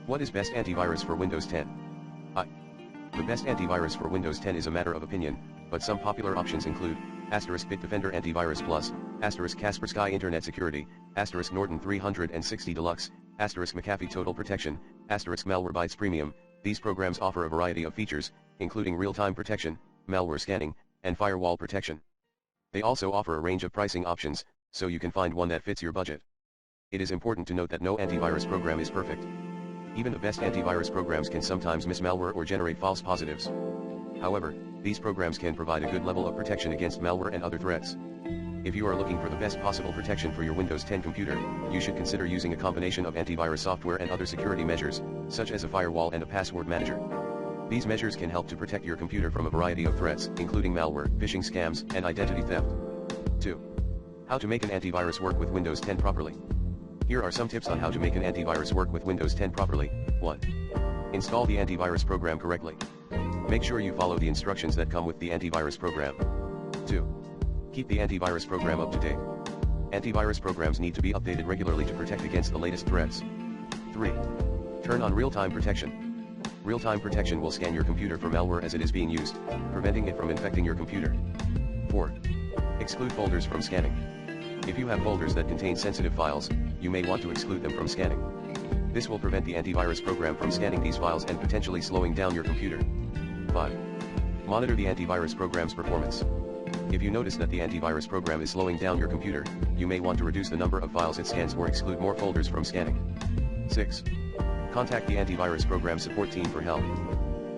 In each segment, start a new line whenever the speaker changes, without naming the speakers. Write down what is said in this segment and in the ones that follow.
What is best antivirus for Windows 10? The best antivirus for Windows 10 is a matter of opinion, but some popular options include Bitdefender Antivirus Plus, Kaspersky Internet Security, Norton 360 Deluxe, McAfee Total Protection, Malwarebytes Premium. These programs offer a variety of features, including real-time protection, malware scanning, and firewall protection. They also offer a range of pricing options, so you can find one that fits your budget. It is important to note that no antivirus program is perfect. Even the best antivirus programs can sometimes miss malware or generate false positives. However, these programs can provide a good level of protection against malware and other threats. If you are looking for the best possible protection for your Windows 10 computer, you should consider using a combination of antivirus software and other security measures, such as a firewall and a password manager. These measures can help to protect your computer from a variety of threats, including malware, phishing scams, and identity theft. 2. How to make an antivirus work with Windows 10 properly. Here are some tips on how to make an antivirus work with Windows 10 properly. 1. Install the antivirus program correctly. Make sure you follow the instructions that come with the antivirus program. 2. Keep the antivirus program up to date. Antivirus programs need to be updated regularly to protect against the latest threats. 3. Turn on real-time protection. Real-time protection will scan your computer for malware as it is being used, preventing it from infecting your computer. 4. Exclude folders from scanning. If you have folders that contain sensitive files, you may want to exclude them from scanning. This will prevent the antivirus program from scanning these files and potentially slowing down your computer. 5. Monitor the antivirus program's performance. If you notice that the antivirus program is slowing down your computer, you may want to reduce the number of files it scans or exclude more folders from scanning. 6. Contact the antivirus program support team for help.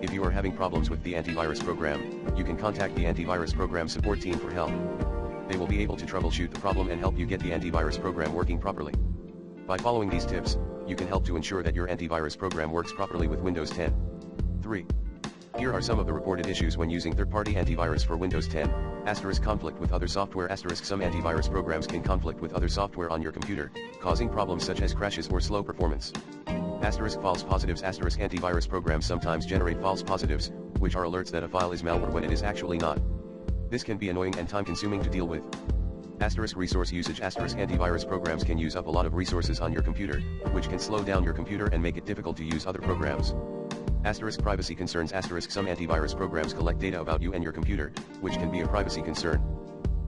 If you are having problems with the antivirus program, you can contact the antivirus program support team for help. They will be able to troubleshoot the problem and help you get the antivirus program working properly. By following these tips, you can help to ensure that your antivirus program works properly with Windows 10. 3. Here are some of the reported issues when using third-party antivirus for Windows 10. Conflict with other software. Some antivirus programs can conflict with other software on your computer, causing problems such as crashes or slow performance. False positives. Antivirus programs sometimes generate false positives, which are alerts that a file is malware when it is actually not. This can be annoying and time-consuming to deal with. Resource usage. Antivirus programs can use up a lot of resources on your computer, which can slow down your computer and make it difficult to use other programs. Privacy concerns. Some antivirus programs collect data about you and your computer, which can be a privacy concern.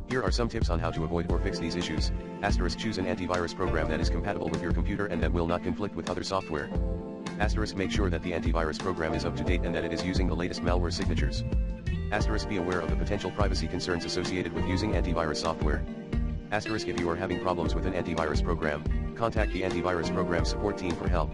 Here are some tips on how to avoid or fix these issues. Choose an antivirus program that is compatible with your computer and that will not conflict with other software. Make sure that the antivirus program is up to date and that it is using the latest malware signatures. Be aware of the potential privacy concerns associated with using antivirus software. If you are having problems with an antivirus program, contact the antivirus program support team for help.